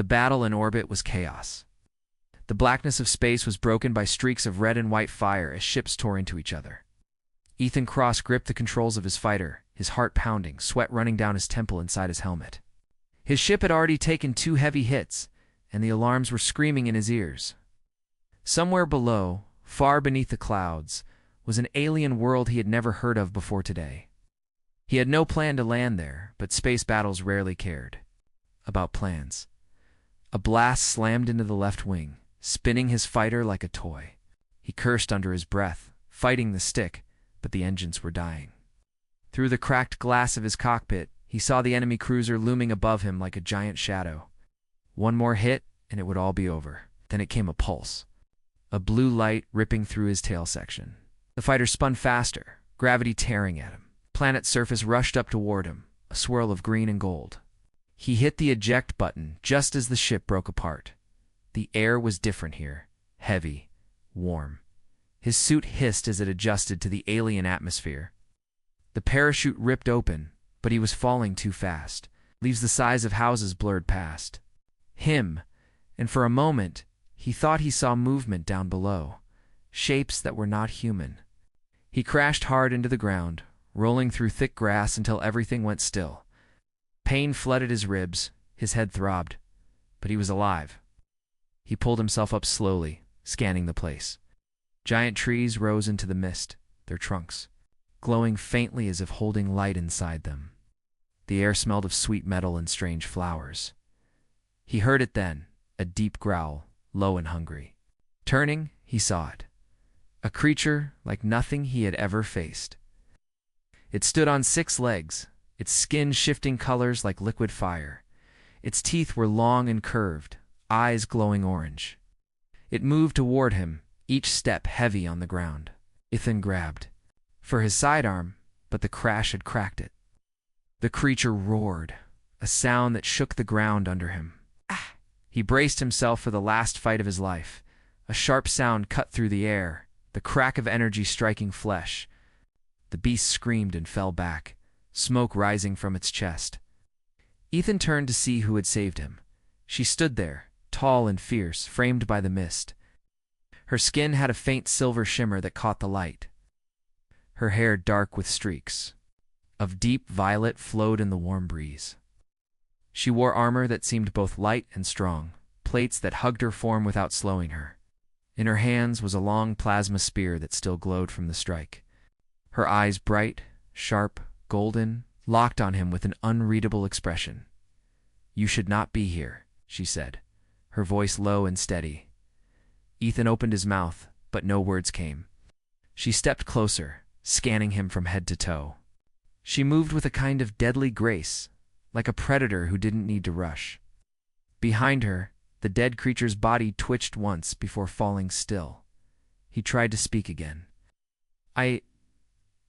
The battle in orbit was chaos. The blackness of space was broken by streaks of red and white fire as ships tore into each other. Ethan Cross gripped the controls of his fighter, his heart pounding, sweat running down his temple inside his helmet. His ship had already taken 2 heavy hits, and the alarms were screaming in his ears. Somewhere below, far beneath the clouds, was an alien world he had never heard of before today. He had no plan to land there, but space battles rarely cared about plans. A blast slammed into the left wing, spinning his fighter like a toy. He cursed under his breath, fighting the stick, but the engines were dying. Through the cracked glass of his cockpit, he saw the enemy cruiser looming above him like a giant shadow. One more hit, and it would all be over. Then it came a pulse. A blue light ripping through his tail section. The fighter spun faster, gravity tearing at him. Planet's surface rushed up toward him, a swirl of green and gold. He hit the eject button just as the ship broke apart. The air was different here, heavy, warm. His suit hissed as it adjusted to the alien atmosphere. The parachute ripped open, but he was falling too fast. Leaves the size of houses blurred past him, and for a moment, he thought he saw movement down below, shapes that were not human. He crashed hard into the ground, rolling through thick grass until everything went still. Pain flooded his ribs, his head throbbed, but he was alive. He pulled himself up slowly, scanning the place. Giant trees rose into the mist, their trunks glowing faintly as if holding light inside them. The air smelled of sweet metal and strange flowers. He heard it then, a deep growl, low and hungry. Turning, he saw it. A creature like nothing he had ever faced. It stood on 6 legs, its skin shifting colors like liquid fire. Its teeth were long and curved, eyes glowing orange. It moved toward him, each step heavy on the ground. Ethan grabbed for his sidearm, but the crash had cracked it. The creature roared, a sound that shook the ground under him. Ah! He braced himself for the last fight of his life. A sharp sound cut through the air, the crack of energy striking flesh. The beast screamed and fell back, smoke rising from its chest. Ethan turned to see who had saved him. She stood there, tall and fierce, framed by the mist. Her skin had a faint silver shimmer that caught the light. Her hair dark with streaks of deep violet flowed in the warm breeze. She wore armor that seemed both light and strong, plates that hugged her form without slowing her. In her hands was a long plasma spear that still glowed from the strike. Her eyes bright, sharp, golden, locked on him with an unreadable expression. "You should not be here," she said, her voice low and steady. Ethan opened his mouth, but no words came. She stepped closer, scanning him from head to toe. She moved with a kind of deadly grace, like a predator who didn't need to rush. Behind her, the dead creature's body twitched once before falling still. He tried to speak again. I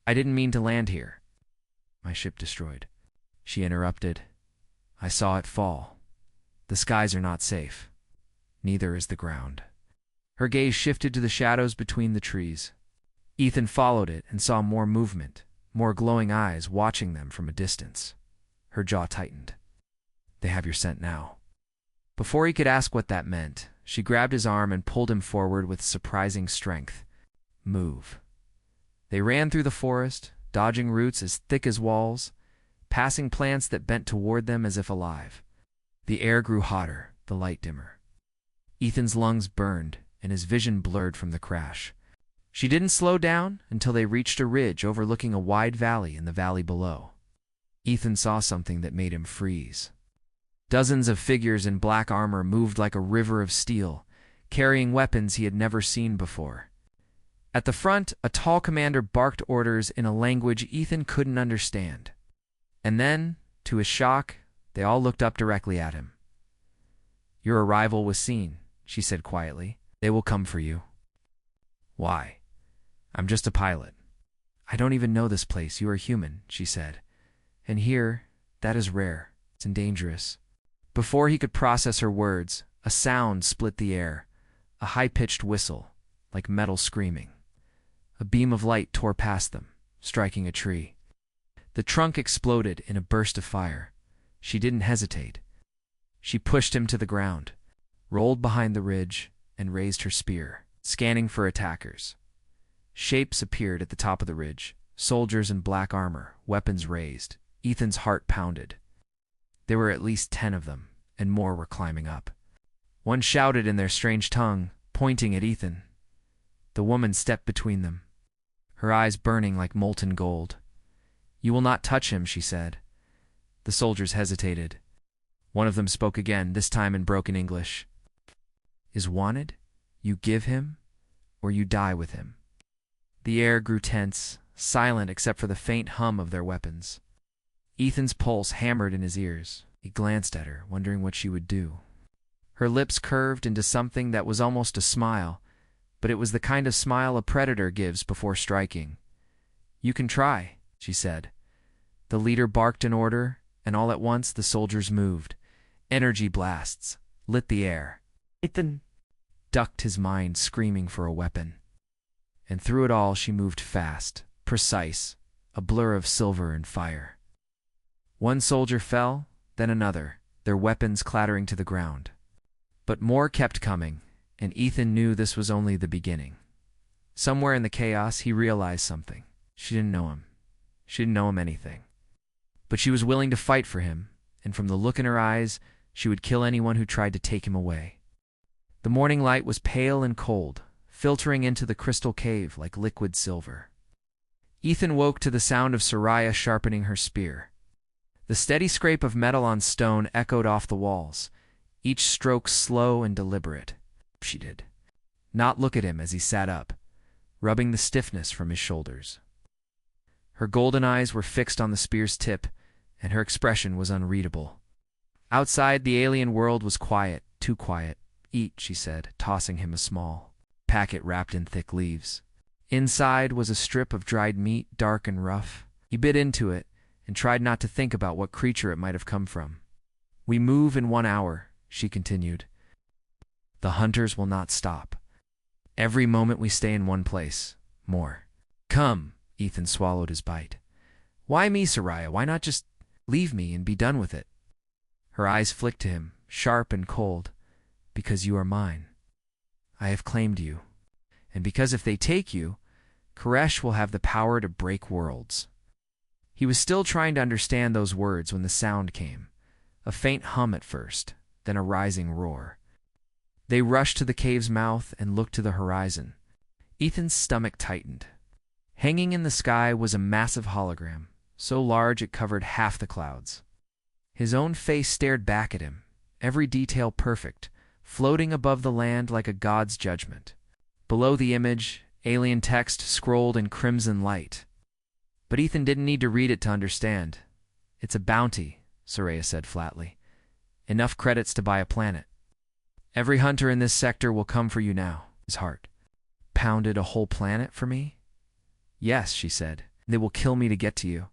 didn't mean to land here." "My ship destroyed," she interrupted. "I saw it fall. The skies are not safe. Neither is the ground." Her gaze shifted to the shadows between the trees. Ethan followed it and saw more movement, more glowing eyes watching them from a distance. Her jaw tightened. "They have your scent now." Before he could ask what that meant, she grabbed his arm and pulled him forward with surprising strength. "Move." They ran through the forest, dodging roots as thick as walls, passing plants that bent toward them as if alive. The air grew hotter, the light dimmer. Ethan's lungs burned, and his vision blurred from the crash. She didn't slow down until they reached a ridge overlooking a wide valley in the valley below. Ethan saw something that made him freeze. Dozens of figures in black armor moved like a river of steel, carrying weapons he had never seen before. At the front, a tall commander barked orders in a language Ethan couldn't understand. And then, to his shock, they all looked up directly at him. "Your arrival was seen," she said quietly. "They will come for you." "Why?" "I'm just a pilot." "I don't even know this place. You are human," she said. "And here, that is rare. It's dangerous." Before he could process her words, a sound split the air, a high-pitched whistle, like metal screaming. A beam of light tore past them, striking a tree. The trunk exploded in a burst of fire. She didn't hesitate. She pushed him to the ground, rolled behind the ridge, and raised her spear, scanning for attackers. Shapes appeared at the top of the ridge, soldiers in black armor, weapons raised. Ethan's heart pounded. There were at least 10 of them, and more were climbing up. One shouted in their strange tongue, pointing at Ethan. The woman stepped between them, her eyes burning like molten gold. "You will not touch him," she said. The soldiers hesitated. One of them spoke again, this time in broken English. "Is wanted? You give him, or you die with him." The air grew tense, silent except for the faint hum of their weapons. Ethan's pulse hammered in his ears. He glanced at her, wondering what she would do. Her lips curved into something that was almost a smile, but it was the kind of smile a predator gives before striking. "You can try," she said. The leader barked an order, and all at once the soldiers moved. Energy blasts lit the air. Ethan ducked, his mind screaming for a weapon. And through it all she moved fast, precise, a blur of silver and fire. One soldier fell, then another, their weapons clattering to the ground. But more kept coming, and Ethan knew this was only the beginning. Somewhere in the chaos he realized something. She didn't know him. She didn't know him anything. But she was willing to fight for him, and from the look in her eyes, she would kill anyone who tried to take him away. The morning light was pale and cold, filtering into the crystal cave like liquid silver. Ethan woke to the sound of Soraya sharpening her spear. The steady scrape of metal on stone echoed off the walls, each stroke slow and deliberate. She did not look at him as he sat up, rubbing the stiffness from his shoulders. Her golden eyes were fixed on the spear's tip, and her expression was unreadable. Outside, the alien world was quiet, too quiet. "Eat," she said, tossing him a small packet wrapped in thick leaves. Inside was a strip of dried meat, dark and rough. He bit into it and tried not to think about what creature it might have come from. "We move in 1 hour," she continued. "The hunters will not stop. Every moment we stay in one place. More. Come." Ethan swallowed his bite. "Why me, Soraya? Why not just leave me and be done with it?" Her eyes flicked to him, sharp and cold. "Because you are mine. I have claimed you. And because if they take you, Koresh will have the power to break worlds." He was still trying to understand those words when the sound came. A faint hum at first, then a rising roar. They rushed to the cave's mouth and looked to the horizon. Ethan's stomach tightened. Hanging in the sky was a massive hologram, so large it covered half the clouds. His own face stared back at him, every detail perfect, floating above the land like a god's judgment. Below the image, alien text scrolled in crimson light. But Ethan didn't need to read it to understand. "It's a bounty," Soraya said flatly. "Enough credits to buy a planet. Every hunter in this sector will come for you now." His heart pounded. "A whole planet for me?" "Yes," she said. "They will kill me to get to you."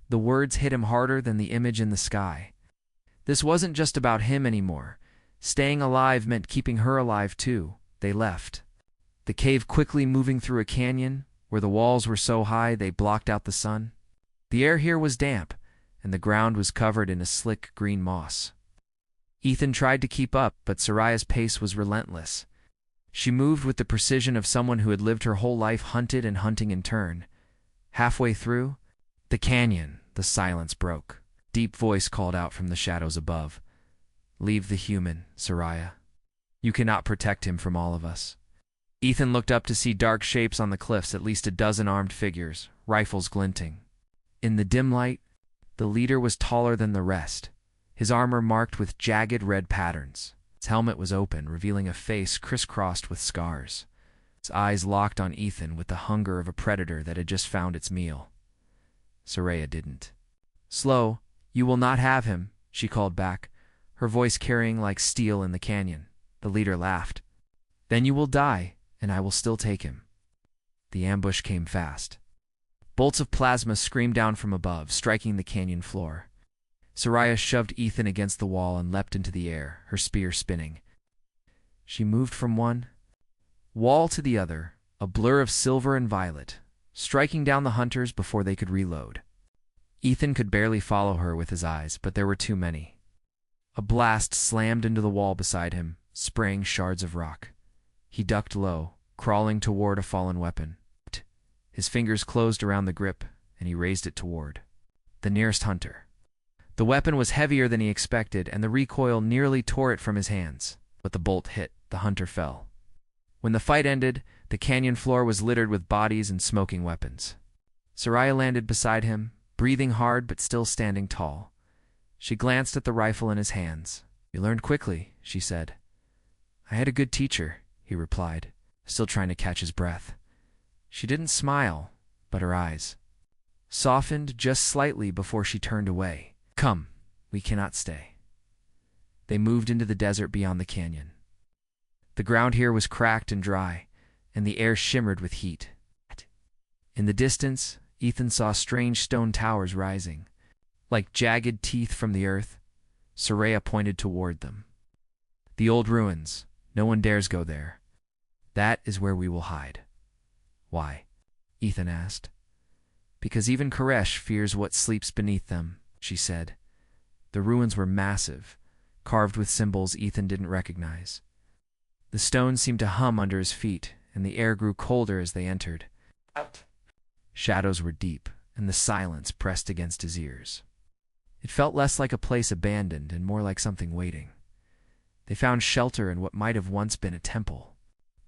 The words hit him harder than the image in the sky. This wasn't just about him anymore. Staying alive meant keeping her alive too. They left. The cave quickly moving through a canyon, where the walls were so high they blocked out the sun. The air here was damp, and the ground was covered in a slick green moss. Ethan tried to keep up, but Soraya's pace was relentless. She moved with the precision of someone who had lived her whole life hunted and hunting in turn. Halfway through the canyon, the silence broke. Deep voice called out from the shadows above. "Leave the human, Soraya. You cannot protect him from all of us." Ethan looked up to see dark shapes on the cliffs, at least a dozen armed figures, rifles glinting. In the dim light, the leader was taller than the rest, his armor marked with jagged red patterns. His helmet was open, revealing a face crisscrossed with scars. His eyes locked on Ethan with the hunger of a predator that had just found its meal. Soraya didn't. "Slow, you will not have him," she called back, her voice carrying like steel in the canyon. The leader laughed. "Then you will die, and I will still take him." The ambush came fast. Bolts of plasma screamed down from above, striking the canyon floor. Soraya shoved Ethan against the wall and leapt into the air, her spear spinning. She moved from one wall to the other, a blur of silver and violet, striking down the hunters before they could reload. Ethan could barely follow her with his eyes, but there were too many. A blast slammed into the wall beside him, spraying shards of rock. He ducked low, crawling toward a fallen weapon. His fingers closed around the grip, and he raised it toward the nearest hunter. The weapon was heavier than he expected, and the recoil nearly tore it from his hands. But the bolt hit. The hunter fell. When the fight ended, the canyon floor was littered with bodies and smoking weapons. Soraya landed beside him, breathing hard but still standing tall. She glanced at the rifle in his hands. "You learned quickly," she said. "I had a good teacher," he replied, still trying to catch his breath. She didn't smile, but her eyes softened just slightly before she turned away. "Come, we cannot stay." They moved into the desert beyond the canyon. The ground here was cracked and dry, and the air shimmered with heat. In the distance, Ethan saw strange stone towers rising. Like jagged teeth from the earth, Soraya pointed toward them. "The old ruins. No one dares go there. That is where we will hide." "Why?" Ethan asked. "Because even Koresh fears what sleeps beneath them," she said. The ruins were massive, carved with symbols Ethan didn't recognize. The stones seemed to hum under his feet, and the air grew colder as they entered. Shadows were deep, and the silence pressed against his ears. It felt less like a place abandoned and more like something waiting. They found shelter in what might have once been a temple.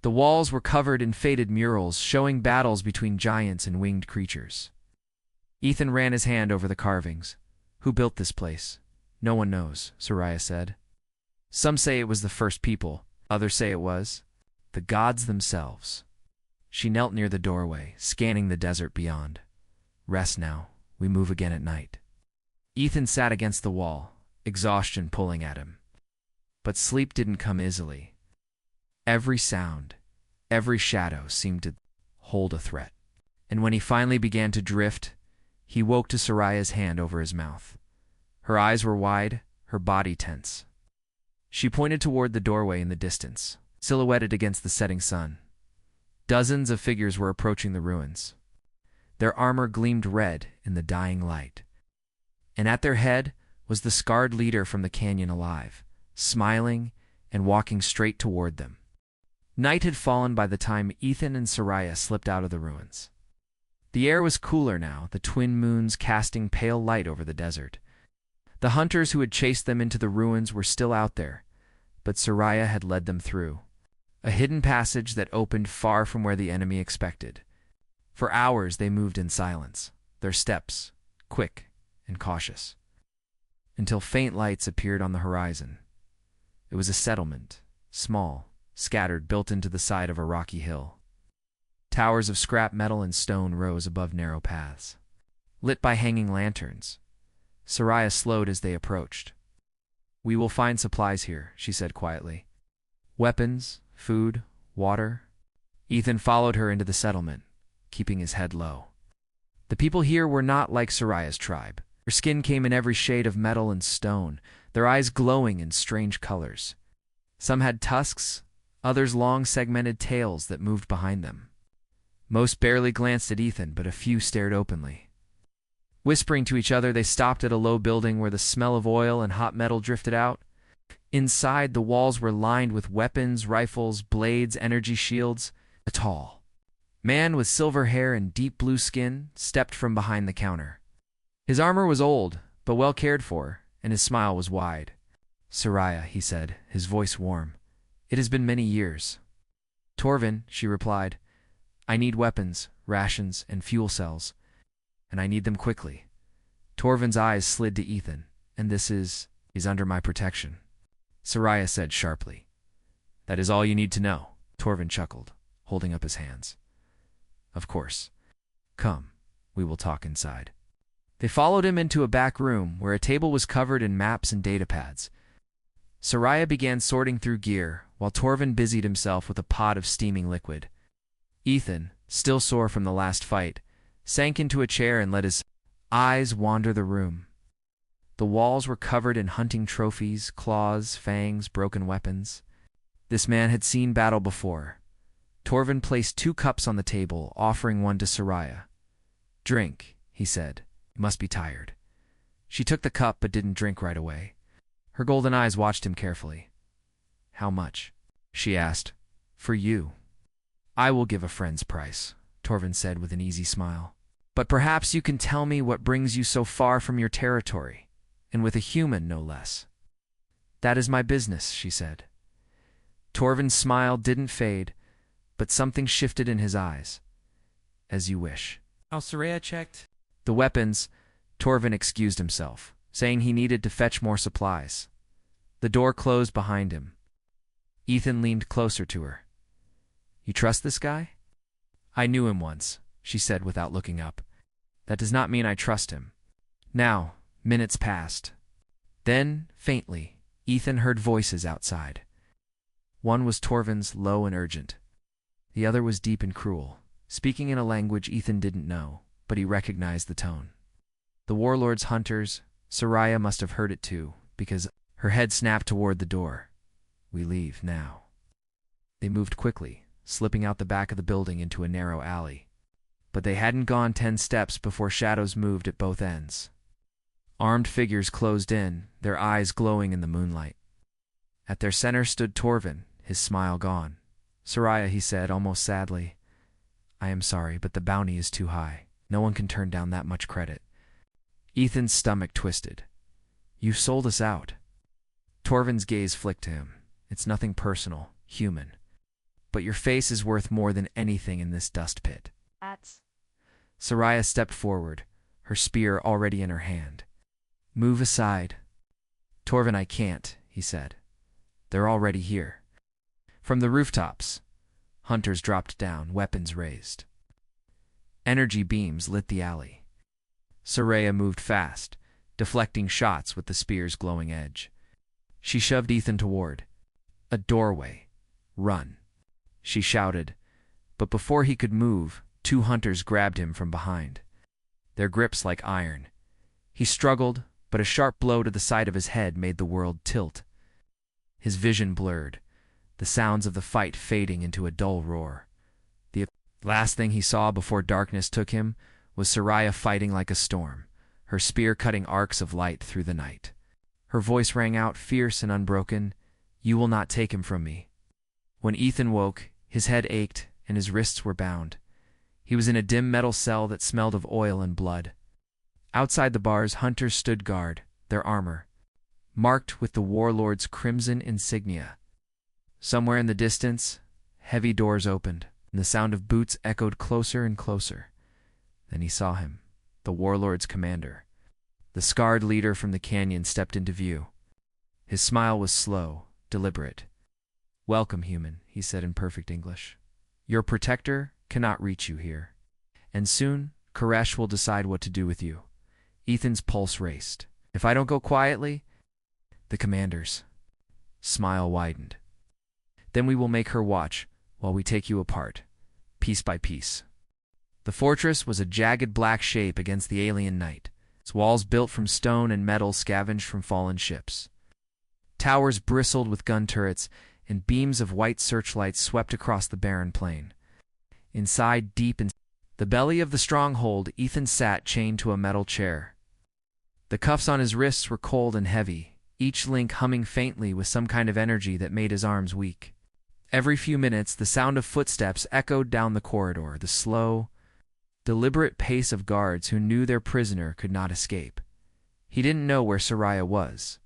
The walls were covered in faded murals showing battles between giants and winged creatures. Ethan ran his hand over the carvings. "Who built this place?" "No one knows," Soraya said. "Some say it was the first people. Others say it was the gods themselves." She knelt near the doorway, scanning the desert beyond. "Rest now. We move again at night." Ethan sat against the wall, exhaustion pulling at him. But sleep didn't come easily. Every sound, every shadow seemed to hold a threat. And when he finally began to drift, he woke to Soraya's hand over his mouth. Her eyes were wide, her body tense. She pointed toward the doorway in the distance, silhouetted against the setting sun. Dozens of figures were approaching the ruins. Their armor gleamed red in the dying light. And at their head was the scarred leader from the canyon alive, smiling and walking straight toward them. Night had fallen by the time Ethan and Soraya slipped out of the ruins. The air was cooler now, the twin moons casting pale light over the desert. The hunters who had chased them into the ruins were still out there, but Soraya had led them through a hidden passage that opened far from where the enemy expected. For hours they moved in silence, their steps quick and cautious, until faint lights appeared on the horizon. It was a settlement, small, scattered, built into the side of a rocky hill. Towers of scrap metal and stone rose above narrow paths, lit by hanging lanterns. Soraya slowed as they approached. "We will find supplies here," she said quietly. "Weapons, food, water." Ethan followed her into the settlement, keeping his head low. The people here were not like Soraya's tribe. Their skin came in every shade of metal and stone, their eyes glowing in strange colors. Some had tusks, others long segmented tails that moved behind them. Most barely glanced at Ethan, but a few stared openly. Whispering to each other, they stopped at a low building where the smell of oil and hot metal drifted out. Inside, the walls were lined with weapons, rifles, blades, energy shields. A tall man with silver hair and deep blue skin stepped from behind the counter. His armor was old, but well cared for, and his smile was wide. "Soraya," he said, his voice warm. "It has been many years." "Torvin," she replied. "I need weapons, rations, and fuel cells, and I need them quickly." Torvin's eyes slid to Ethan. "And this is under my protection," Soraya said sharply. "That is all you need to know," Torvin chuckled, holding up his hands. "Of course. Come, we will talk inside." They followed him into a back room where a table was covered in maps and datapads. Soraya began sorting through gear, while Torvin busied himself with a pot of steaming liquid. Ethan, still sore from the last fight, sank into a chair and let his eyes wander the room. The walls were covered in hunting trophies, claws, fangs, broken weapons. This man had seen battle before. Torvin placed 2 cups on the table, offering one to Soraya. "Drink," he said. "You must be tired." She took the cup but didn't drink right away. Her golden eyes watched him carefully. "How much?" she asked. "For you." "I will give a friend's price," Torvin said with an easy smile. "But perhaps you can tell me what brings you so far from your territory, and with a human, no less." "That is my business," she said. Torvin's smile didn't fade, but something shifted in his eyes. "As you wish." Soraya checked the weapons. Torvin excused himself, saying he needed to fetch more supplies. The door closed behind him. Ethan leaned closer to her. "You trust this guy?" "I knew him once," she said without looking up. "That does not mean I trust him." Now, minutes passed. Then, faintly, Ethan heard voices outside. One was Torvin's, low and urgent. The other was deep and cruel, speaking in a language Ethan didn't know, but he recognized the tone. The warlord's hunters. Soraya must have heard it too, because her head snapped toward the door. "We leave now." They moved quickly, slipping out the back of the building into a narrow alley. But they hadn't gone 10 steps before shadows moved at both ends. Armed figures closed in, their eyes glowing in the moonlight. At their center stood Torvin, his smile gone. "Soraya," he said, almost sadly, "I am sorry, but the bounty is too high. No one can turn down that much credit." Ethan's stomach twisted. "You sold us out." Torvin's gaze flicked to him. "It's nothing personal, human. But your face is worth more than anything in this dust pit." Soraya stepped forward, her spear already in her hand. "Move aside." "Torvin, I can't," he said. "They're already here." From the rooftops, hunters dropped down, weapons raised. Energy beams lit the alley. Soraya moved fast, deflecting shots with the spear's glowing edge. She shoved Ethan toward a doorway. "Run," she shouted, but before he could move, 2 hunters grabbed him from behind, their grips like iron. He struggled, but a sharp blow to the side of his head made the world tilt. His vision blurred, the sounds of the fight fading into a dull roar. The last thing he saw before darkness took him was Soraya fighting like a storm, her spear cutting arcs of light through the night. Her voice rang out fierce and unbroken, "You will not take him from me." When Ethan woke, his head ached and his wrists were bound. He was in a dim metal cell that smelled of oil and blood. Outside the bars, hunters stood guard, their armor marked with the warlord's crimson insignia. Somewhere in the distance, heavy doors opened, and the sound of boots echoed closer and closer. Then he saw him, the warlord's commander. The scarred leader from the canyon stepped into view. His smile was slow, deliberate. "Welcome, human," he said in perfect English. "Your protector cannot reach you here. And soon, Koresh will decide what to do with you." Ethan's pulse raced. "If I don't go quietly..." The commander's smile widened. "Then we will make her watch while we take you apart, piece by piece." The fortress was a jagged black shape against the alien night, its walls built from stone and metal scavenged from fallen ships. Towers bristled with gun turrets, and beams of white searchlights swept across the barren plain. Inside, deep in the belly of the stronghold, Ethan sat chained to a metal chair. The cuffs on his wrists were cold and heavy, each link humming faintly with some kind of energy that made his arms weak. Every few minutes, the sound of footsteps echoed down the corridor, the slow, deliberate pace of guards who knew their prisoner could not escape. He didn't know where Soraya was.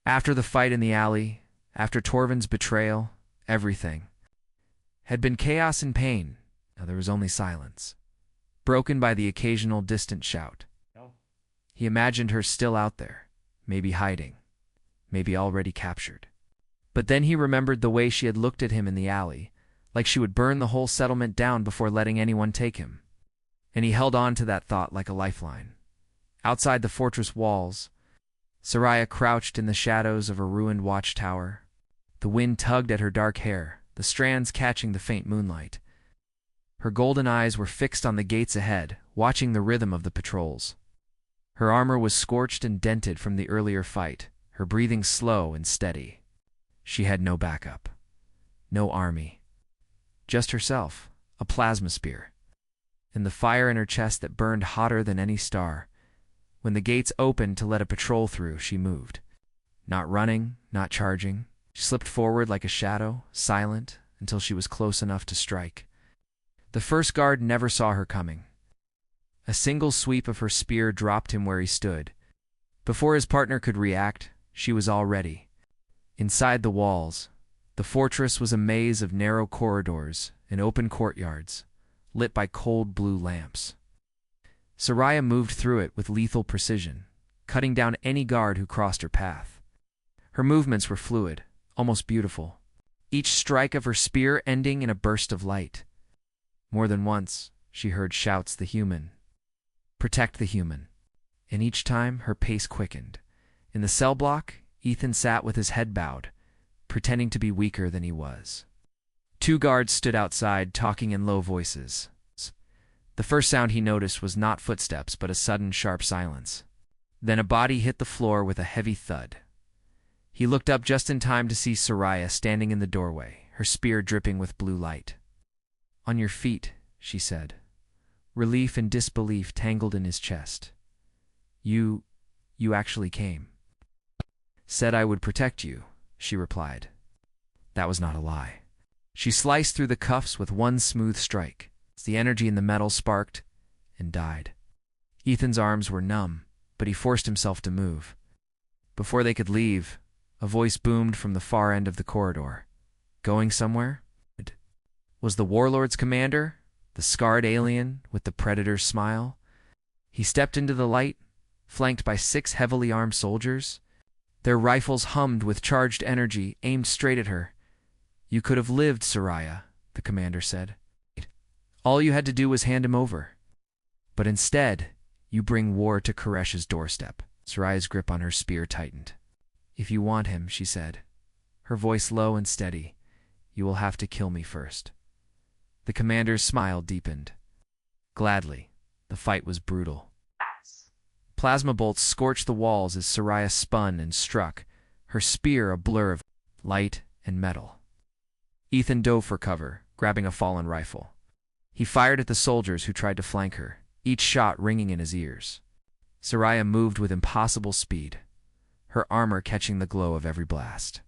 After the fight in the alley, after Torvin's betrayal, everything had been chaos and pain. Now there was only silence, broken by the occasional distant shout. He imagined her still out there, maybe hiding, maybe already captured. But then he remembered the way she had looked at him in the alley, like she would burn the whole settlement down before letting anyone take him. And he held on to that thought like a lifeline. Outside the fortress walls, Soraya crouched in the shadows of a ruined watchtower. The wind tugged at her dark hair, the strands catching the faint moonlight. Her golden eyes were fixed on the gates ahead, watching the rhythm of the patrols. Her armor was scorched and dented from the earlier fight, her breathing slow and steady. She had no backup, no army, just herself, a plasma spear, and the fire in her chest that burned hotter than any star. When the gates opened to let a patrol through, she moved. Not running, not charging. She slipped forward like a shadow, silent, until she was close enough to strike. The first guard never saw her coming. A single sweep of her spear dropped him where he stood. Before his partner could react, she was already. Inside the walls, the fortress was a maze of narrow corridors and open courtyards, lit by cold blue lamps. Soraya moved through it with lethal precision, cutting down any guard who crossed her path. Her movements were fluid, almost beautiful, each strike of her spear ending in a burst of light. More than once, she heard shouts the human. Protect the human. And each time, her pace quickened. In the cell block, Ethan sat with his head bowed, pretending to be weaker than he was. 2 guards stood outside, talking in low voices. The first sound he noticed was not footsteps, but a sudden, sharp silence. Then a body hit the floor with a heavy thud. He looked up just in time to see Soraya standing in the doorway, her spear dripping with blue light. "On your feet," she said. Relief and disbelief tangled in his chest. You actually came." "Said I would protect you," she replied. That was not a lie. She sliced through the cuffs with one smooth strike. The energy in the metal sparked and died. Ethan's arms were numb, but he forced himself to move. Before they could leave, a voice boomed from the far end of the corridor. "Going somewhere?" Was the warlord's commander, the scarred alien with the predator's smile. He stepped into the light, flanked by 6 heavily armed soldiers. Their rifles hummed with charged energy, aimed straight at her. "You could have lived, Soraya," the commander said. "All you had to do was hand him over. But instead, you bring war to Koresh's doorstep." Soraya's grip on her spear tightened. "If you want him," she said, her voice low and steady, "you will have to kill me first." The commander's smile deepened. Gladly. The fight was brutal. Plasma bolts scorched the walls as Soraya spun and struck, her spear a blur of light and metal. Ethan dove for cover, grabbing a fallen rifle. He fired at the soldiers who tried to flank her, each shot ringing in his ears. Soraya moved with impossible speed, her armor catching the glow of every blast.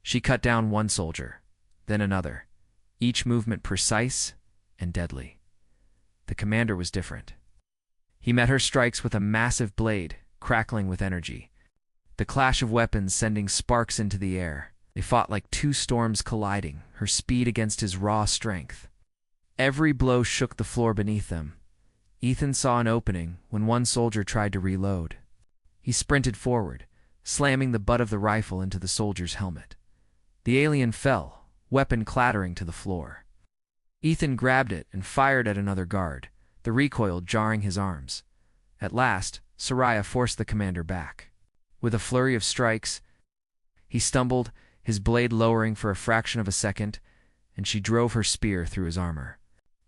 She cut down one soldier, then another, each movement precise and deadly. The commander was different. He met her strikes with a massive blade, crackling with energy, the clash of weapons sending sparks into the air. They fought like 2 storms colliding, her speed against his raw strength. Every blow shook the floor beneath them. Ethan saw an opening when one soldier tried to reload. He sprinted forward, slamming the butt of the rifle into the soldier's helmet. The alien fell, weapon clattering to the floor. Ethan grabbed it and fired at another guard, the recoil jarring his arms. At last, Soraya forced the commander back. With a flurry of strikes, he stumbled, his blade lowering for a fraction of a second, and she drove her spear through his armor.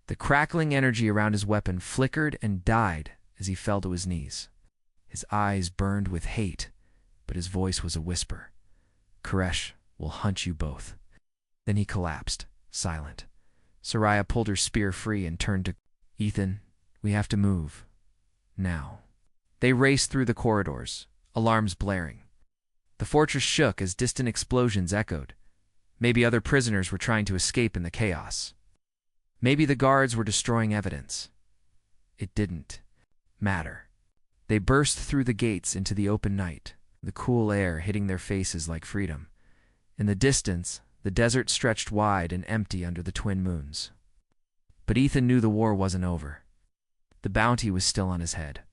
The crackling energy around his weapon flickered and died as he fell to his knees. His eyes burned with hate, but his voice was a whisper. "Koresh will hunt you both." Then he collapsed, silent. Soraya pulled her spear free and turned to Ethan. "We have to move. Now." They raced through the corridors, alarms blaring. The fortress shook as distant explosions echoed. Maybe other prisoners were trying to escape in the chaos. Maybe the guards were destroying evidence. It didn't matter. They burst through the gates into the open night, the cool air hitting their faces like freedom. In the distance, the desert stretched wide and empty under the twin moons. But Ethan knew the war wasn't over. The bounty was still on his head.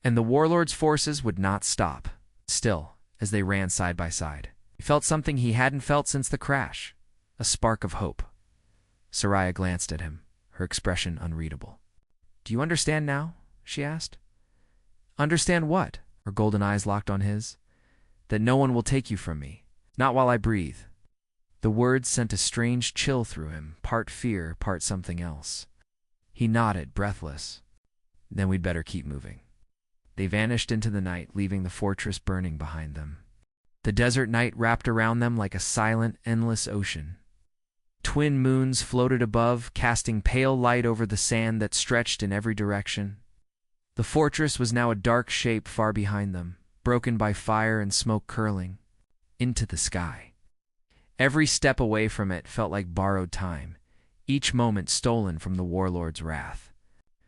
And the warlord's forces would not stop. Still, as they ran side by side, he felt something he hadn't felt since the crash, a spark of hope. Soraya glanced at him, her expression unreadable. "Do you understand now?" she asked. "Understand what?" Her golden eyes locked on his. "That no one will take you from me, not while I breathe." The words sent a strange chill through him, part fear, part something else. He nodded, breathless. "Then we'd better keep moving." They vanished into the night, leaving the fortress burning behind them. The desert night wrapped around them like a silent, endless ocean. Twin moons floated above, casting pale light over the sand that stretched in every direction. The fortress was now a dark shape far behind them, broken by fire and smoke curling into the sky. Every step away from it felt like borrowed time, each moment stolen from the warlord's wrath.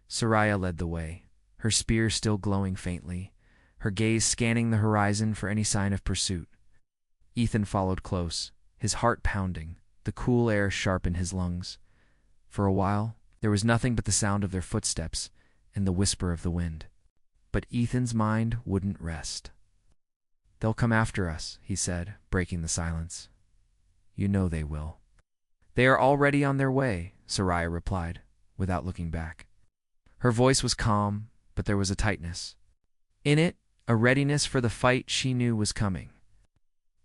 Soraya led the way, her spear still glowing faintly, her gaze scanning the horizon for any sign of pursuit. Ethan followed close, his heart pounding, the cool air sharp in his lungs. For a while, there was nothing but the sound of their footsteps and the whisper of the wind. But Ethan's mind wouldn't rest. "They'll come after us," he said, breaking the silence. "You know they will." "They are already on their way," Soraya replied, without looking back. Her voice was calm, but there was a tightness. In it, a readiness for the fight she knew was coming.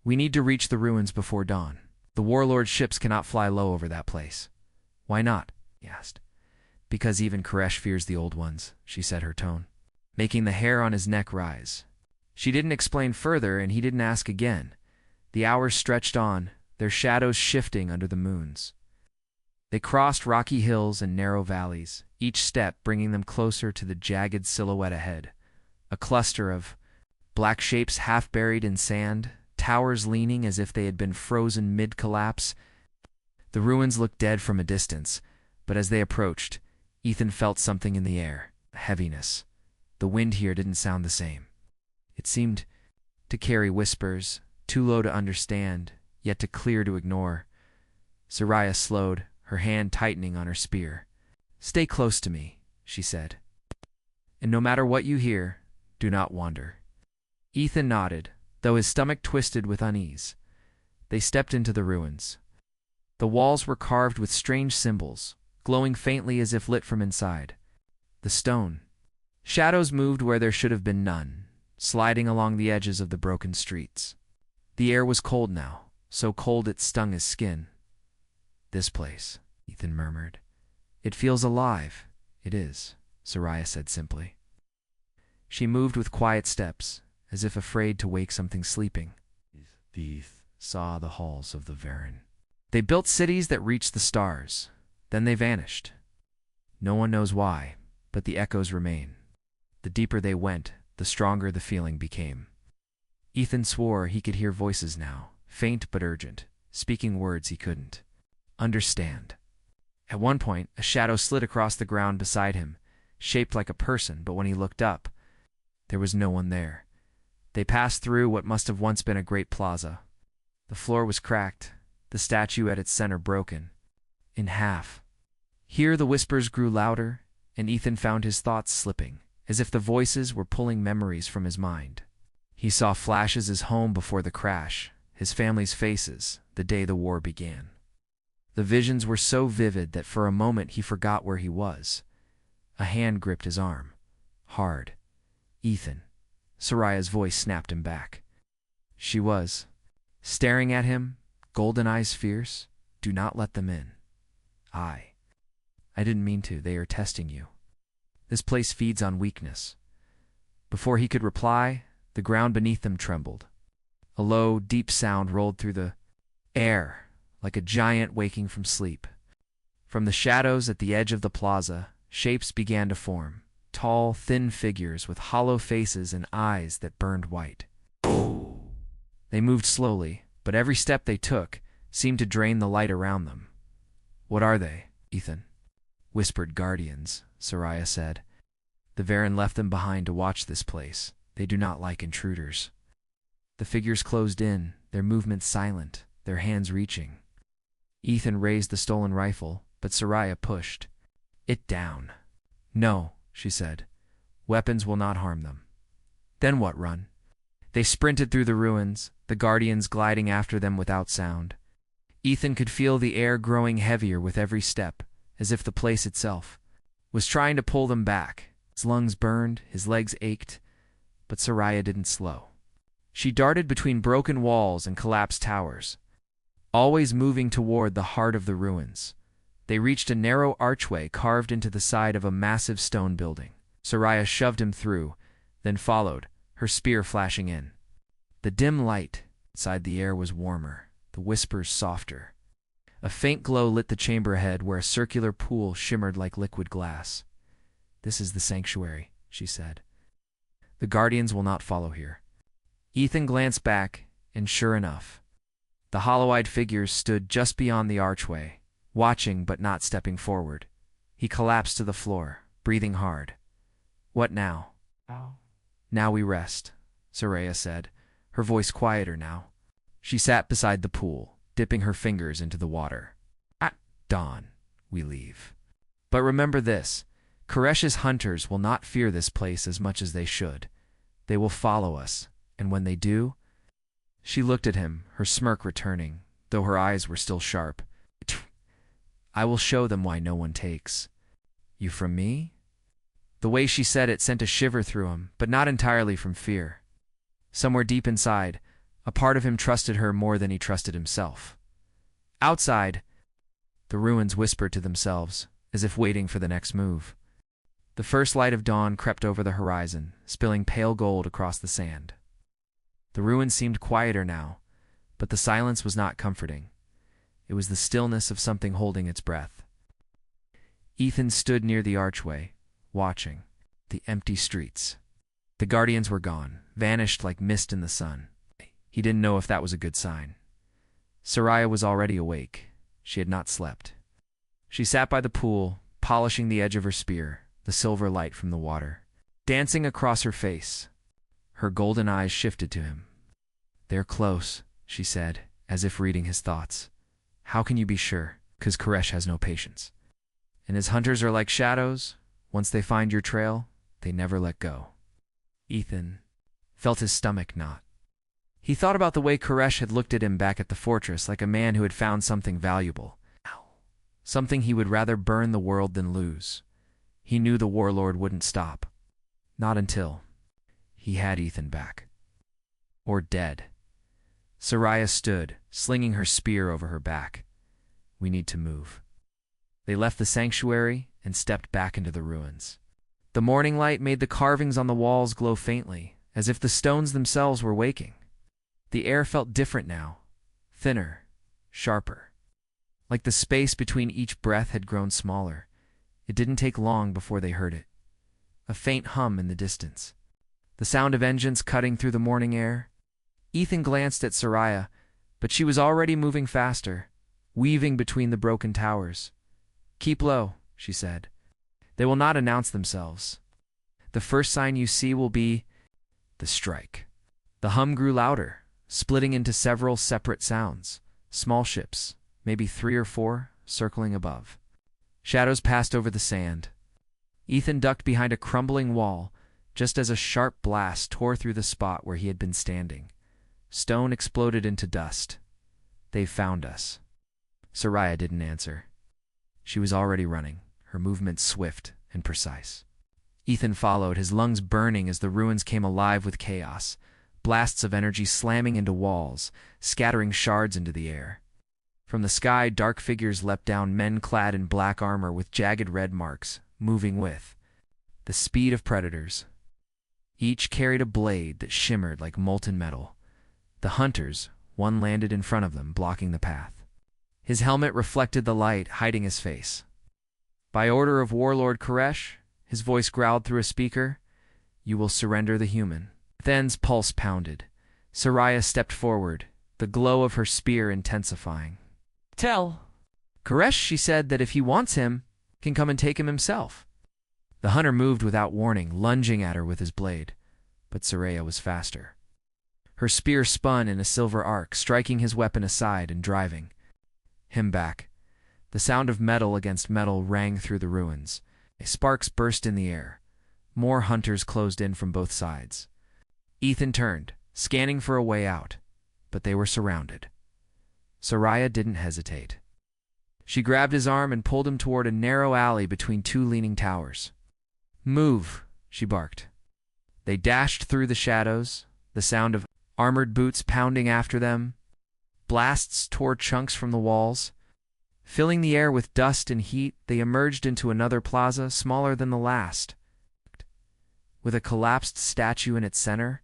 "We need to reach the ruins before dawn. The warlord's ships cannot fly low over that place." "Why not?" he asked. "Because even Koresh fears the old ones," she said, her tone making the hair on his neck rise. She didn't explain further, and he didn't ask again. The hours stretched on, their shadows shifting under the moons. They crossed rocky hills and narrow valleys, each step bringing them closer to the jagged silhouette ahead. A cluster of black shapes half buried in sand, towers leaning as if they had been frozen mid-collapse. The ruins looked dead from a distance, but as they approached, Ethan felt something in the air, a heaviness. The wind here didn't sound the same. It seemed to carry whispers, too low to understand, yet too clear to ignore. Soraya slowed, her hand tightening on her spear. "Stay close to me," she said. "And no matter what you hear, do not wander." Ethan nodded, though his stomach twisted with unease. They stepped into the ruins. The walls were carved with strange symbols, glowing faintly as if lit from inside. The stone. Shadows moved where there should have been none, sliding along the edges of the broken streets. The air was cold now, so cold it stung his skin. "This place," Ethan murmured. "It feels alive." "It is," Soraya said simply. She moved with quiet steps, as if afraid to wake something sleeping. These saw the halls of the Varen. They built cities that reached the stars. Then they vanished. No one knows why, but the echoes remain. The deeper they went, the stronger the feeling became. Ethan swore he could hear voices now, faint but urgent, speaking words he couldn't understand. At one point, a shadow slid across the ground beside him, shaped like a person, but when he looked up, there was no one there. They passed through what must have once been a great plaza. The floor was cracked, the statue at its center broken in half. Here the whispers grew louder, and Ethan found his thoughts slipping, as if the voices were pulling memories from his mind. He saw flashes his home before the crash, his family's faces, the day the war began. The visions were so vivid that for a moment he forgot where he was. A hand gripped his arm. Hard. "Ethan." Soraya's voice snapped him back. She was staring at him, golden eyes fierce. "Do not let them in." I didn't mean to. They are testing you. This place feeds on weakness." Before he could reply, the ground beneath them trembled. A low, deep sound rolled through the air, like a giant waking from sleep. From the shadows at the edge of the plaza, shapes began to form, tall, thin figures with hollow faces and eyes that burned white. They moved slowly, but every step they took seemed to drain the light around them. "What are they, Ethan?" "Whispered guardians," Soraya said. "The Varen left them behind to watch this place. They do not like intruders." The figures closed in, their movements silent, their hands reaching. Ethan raised the stolen rifle, but Soraya pushed it down. "No," she said. "Weapons will not harm them." "Then what? Run?" They sprinted through the ruins, the guardians gliding after them without sound. Ethan could feel the air growing heavier with every step, as if the place itself was trying to pull them back. His lungs burned, his legs ached, but Soraya didn't slow. She darted between broken walls and collapsed towers, always moving toward the heart of the ruins. They reached a narrow archway carved into the side of a massive stone building. Soraya shoved him through, then followed, her spear flashing in. The dim light inside the air was warmer, the whispers softer. A faint glow lit the chamber ahead where a circular pool shimmered like liquid glass. "This is the sanctuary," she said. "The guardians will not follow here." Ethan glanced back, and sure enough, the hollow-eyed figures stood just beyond the archway, watching but not stepping forward. He collapsed to the floor, breathing hard. What now? Now we rest, Soraya said, her voice quieter now. She sat beside the pool, dipping her fingers into the water. At dawn, we leave. But remember this, Koresh's hunters will not fear this place as much as they should. They will follow us, and when they do... She looked at him, her smirk returning, though her eyes were still sharp. I will show them why no one takes. You from me? The way she said it sent a shiver through him, but not entirely from fear. Somewhere deep inside, a part of him trusted her more than he trusted himself. Outside, the ruins whispered to themselves, as if waiting for the next move. The first light of dawn crept over the horizon, spilling pale gold across the sand. The ruins seemed quieter now, but the silence was not comforting. It was the stillness of something holding its breath. Ethan stood near the archway, watching the empty streets. The guardians were gone, vanished like mist in the sun. He didn't know if that was a good sign. Soraya was already awake. She had not slept. She sat by the pool, polishing the edge of her spear, the silver light from the water, dancing across her face. Her golden eyes shifted to him. They're close, she said, as if reading his thoughts. How can you be sure? 'Cause Koresh has no patience. And his hunters are like shadows. Once they find your trail, they never let go. Ethan felt his stomach knot. He thought about the way Koresh had looked at him back at the fortress like a man who had found something valuable. Something he would rather burn the world than lose. He knew the warlord wouldn't stop. Not until he had Ethan back. Or dead. Soraya stood, slinging her spear over her back. We need to move. They left the sanctuary and stepped back into the ruins. The morning light made the carvings on the walls glow faintly, as if the stones themselves were waking. The air felt different now, thinner, sharper. Like the space between each breath had grown smaller. It didn't take long before they heard it. A faint hum in the distance. The sound of engines cutting through the morning air. Ethan glanced at Soraya, but she was already moving faster, weaving between the broken towers. Keep low, she said. They will not announce themselves. The first sign you see will be the strike. The hum grew louder, splitting into several separate sounds. Small ships, maybe 3 or 4, circling above. Shadows passed over the sand. Ethan ducked behind a crumbling wall, just as a sharp blast tore through the spot where he had been standing. Stone exploded into dust. They've found us. Soraya didn't answer. She was already running, her movements swift and precise. Ethan followed, his lungs burning as the ruins came alive with chaos, blasts of energy slamming into walls, scattering shards into the air. From the sky, dark figures leapt down, men clad in black armor with jagged red marks, moving with the speed of predators. Each carried a blade that shimmered like molten metal. The hunters, one landed in front of them, blocking the path. His helmet reflected the light, hiding his face. By order of Warlord Koresh, his voice growled through a speaker, you will surrender the human. Then's pulse pounded. Soraya stepped forward, the glow of her spear intensifying. Tell Koresh, she said, that if he wants him, can come and take him himself. The hunter moved without warning, lunging at her with his blade, but Soraya was faster. Her spear spun in a silver arc, striking his weapon aside and driving him back. The sound of metal against metal rang through the ruins. Sparks burst in the air. More hunters closed in from both sides. Ethan turned, scanning for a way out, but they were surrounded. Soraya didn't hesitate. She grabbed his arm and pulled him toward a narrow alley between 2 leaning towers. Move, she barked. They dashed through the shadows, the sound of armored boots pounding after them. Blasts tore chunks from the walls. Filling the air with dust and heat, they emerged into another plaza, smaller than the last. With a collapsed statue in its center,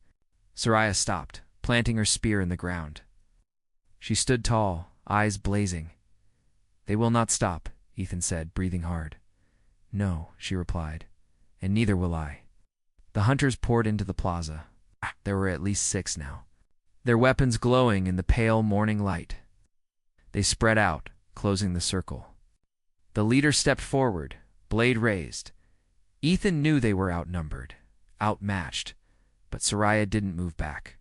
Soraya stopped, planting her spear in the ground. She stood tall, eyes blazing. They will not stop, Ethan said, breathing hard. No, she replied, and neither will I. The hunters poured into the plaza. There were at least 6 now, their weapons glowing in the pale morning light. They spread out, closing the circle. The leader stepped forward, blade raised. Ethan knew they were outnumbered, outmatched, but Soraya didn't move back.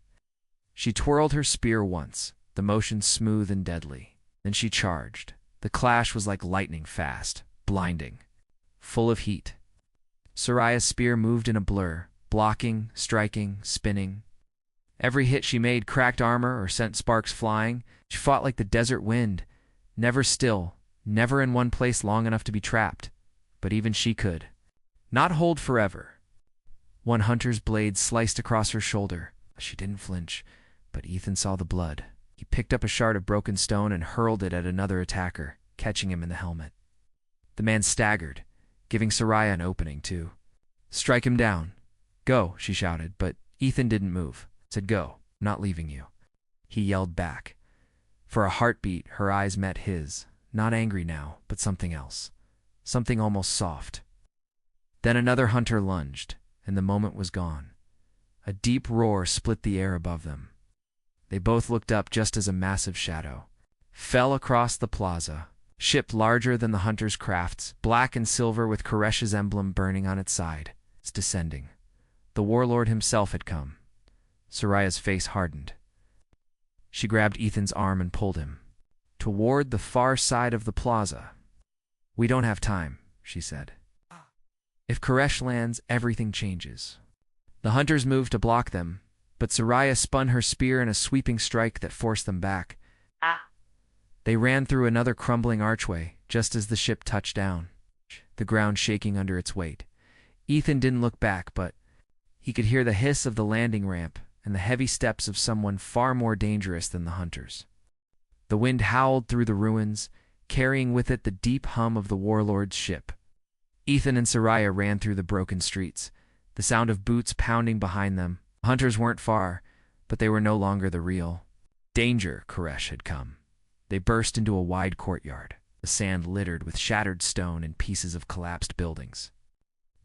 She twirled her spear once, the motion smooth and deadly. Then she charged. The clash was like lightning fast, blinding, full of heat. Soraya's spear moved in a blur, blocking, striking, spinning. Every hit she made cracked armor or sent sparks flying. She fought like the desert wind, never still, never in one place long enough to be trapped. But even she could not hold forever. One hunter's blade sliced across her shoulder. She didn't flinch, but Ethan saw the blood. He picked up a shard of broken stone and hurled it at another attacker, catching him in the helmet. The man staggered, giving Soraya an opening, too. "Strike him down." "Go," she shouted, but Ethan didn't move. Said, "Go, I'm not leaving you." He yelled back. For a heartbeat, her eyes met his, not angry now, but something else, something almost soft. Then another hunter lunged, and the moment was gone. A deep roar split the air above them. They both looked up just as a massive shadow fell across the plaza, ship larger than the hunter's crafts, black and silver with Koresh's emblem burning on its side. It's descending. The warlord himself had come. Soraya's face hardened. She grabbed Ethan's arm and pulled him toward the far side of the plaza. "We don't have time," she said. "If Koresh lands, everything changes." The hunters moved to block them, but Soraya spun her spear in a sweeping strike that forced them back. They ran through another crumbling archway just as the ship touched down, the ground shaking under its weight. Ethan didn't look back, but he could hear the hiss of the landing ramp and the heavy steps of someone far more dangerous than the hunters. The wind howled through the ruins, carrying with it the deep hum of the warlord's ship. Ethan and Soraya ran through the broken streets, the sound of boots pounding behind them. The hunters weren't far, but they were no longer the real danger. Koresh had come. They burst into a wide courtyard, the sand littered with shattered stone and pieces of collapsed buildings.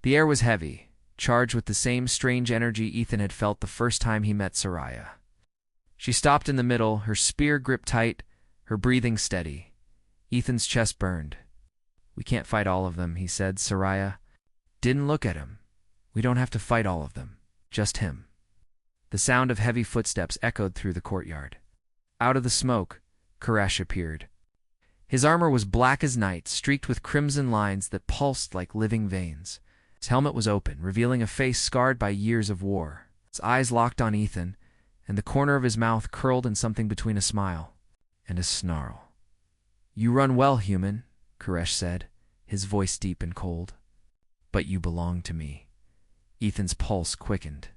The air was heavy, charged with the same strange energy Ethan had felt the first time he met Soraya. She stopped in the middle, her spear gripped tight, her breathing steady. Ethan's chest burned. "We can't fight all of them," he said. Soraya didn't look at him. "We don't have to fight all of them, just him." The sound of heavy footsteps echoed through the courtyard. Out of the smoke, Koresh appeared. His armor was black as night, streaked with crimson lines that pulsed like living veins. His helmet was open, revealing a face scarred by years of war. His eyes locked on Ethan, and the corner of his mouth curled in something between a smile and a snarl. "You run well, human," Koresh said, his voice deep and cold. "But you belong to me." Ethan's pulse quickened.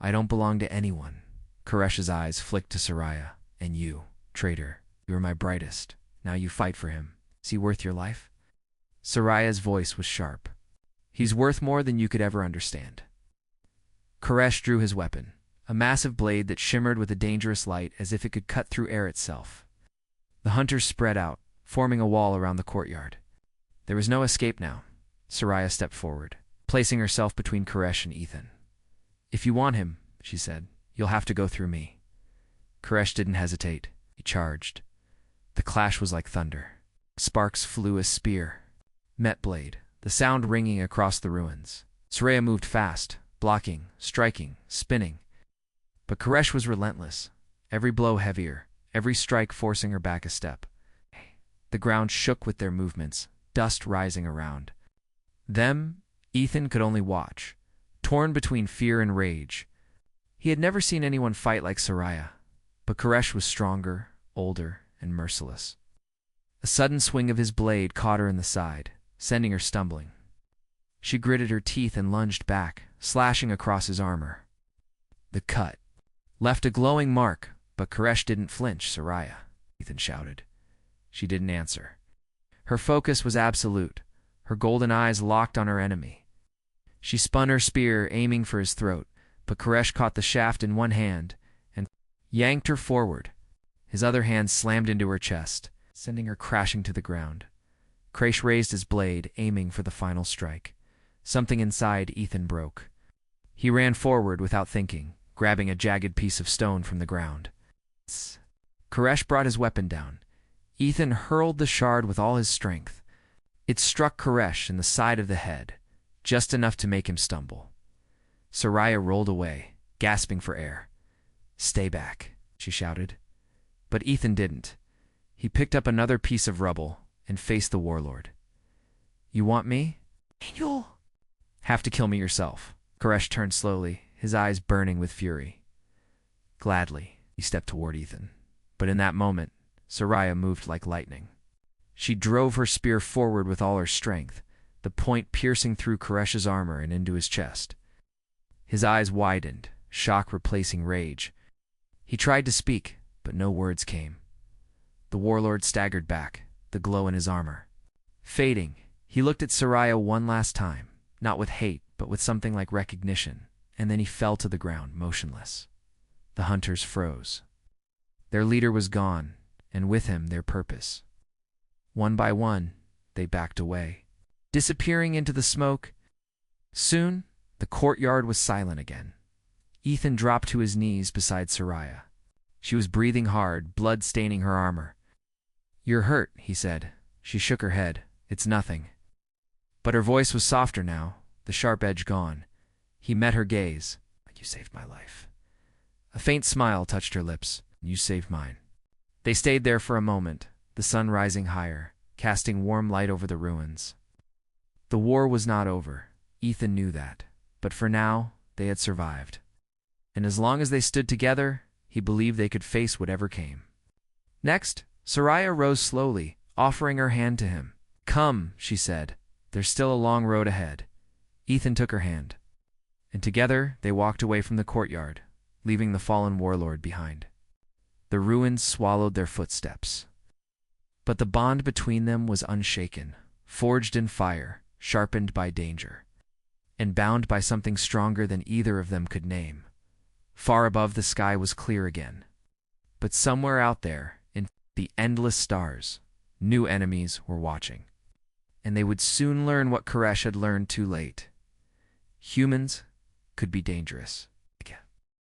"I don't belong to anyone." Koresh's eyes flicked to Soraya. "And you, traitor, you are my brightest. Now you fight for him. Is he worth your life?" Soraya's voice was sharp. "He's worth more than you could ever understand." Koresh drew his weapon, a massive blade that shimmered with a dangerous light as if it could cut through air itself. The hunters spread out, forming a wall around the courtyard. There was no escape now. Soraya stepped forward, placing herself between Koresh and Ethan. "If you want him," she said, "you'll have to go through me." Koresh didn't hesitate. He charged. The clash was like thunder. Sparks flew as spear met blade, the sound ringing across the ruins. Soraya moved fast, blocking, striking, spinning. But Koresh was relentless, every blow heavier, every strike forcing her back a step. The ground shook with their movements, dust rising around them. Ethan could only watch, torn between fear and rage. He had never seen anyone fight like Soraya, but Koresh was stronger, older, and merciless. A sudden swing of his blade caught her in the side, sending her stumbling. She gritted her teeth and lunged back, slashing across his armor. The cut left a glowing mark, but Koresh didn't flinch. "Soraya," Ethan shouted. She didn't answer. Her focus was absolute, her golden eyes locked on her enemy. She spun her spear, aiming for his throat, but Koresh caught the shaft in one hand and yanked her forward. His other hand slammed into her chest, sending her crashing to the ground. Koresh raised his blade, aiming for the final strike. Something inside Ethan broke. He ran forward without thinking, grabbing a jagged piece of stone from the ground. Koresh brought his weapon down. Ethan hurled the shard with all his strength. It struck Koresh in the side of the head, just enough to make him stumble. Soraya rolled away, gasping for air. "Stay back," she shouted. But Ethan didn't. He picked up another piece of rubble and faced the warlord. "You want me? You'll have to kill me yourself." Koresh turned slowly, his eyes burning with fury. Gladly, he stepped toward Ethan. But in that moment, Soraya moved like lightning. She drove her spear forward with all her strength, the point piercing through Koresh's armor and into his chest. His eyes widened, shock replacing rage. He tried to speak, but no words came. The warlord staggered back, the glow in his armor fading. He looked at Soraya one last time, not with hate, but with something like recognition, and then he fell to the ground, motionless. The hunters froze. Their leader was gone, and with him their purpose. One by one, they backed away, disappearing into the smoke. Soon, the courtyard was silent again. Ethan dropped to his knees beside Soraya. She was breathing hard, blood staining her armor. "You're hurt," he said. She shook her head. "It's nothing." But her voice was softer now, the sharp edge gone. He met her gaze. "You saved my life." A faint smile touched her lips. "You saved mine." They stayed there for a moment, the sun rising higher, casting warm light over the ruins. The war was not over. Ethan knew that. But for now, they had survived. And as long as they stood together, he believed they could face whatever came. Next, Soraya rose slowly, offering her hand to him. "Come," she said. "There's still a long road ahead." Ethan took her hand. And together they walked away from the courtyard, leaving the fallen warlord behind. The ruins swallowed their footsteps. But the bond between them was unshaken, forged in fire, sharpened by danger, and bound by something stronger than either of them could name. Far above, the sky was clear again. But somewhere out there, in the endless stars, new enemies were watching. And they would soon learn what Koresh had learned too late. Humans could be dangerous.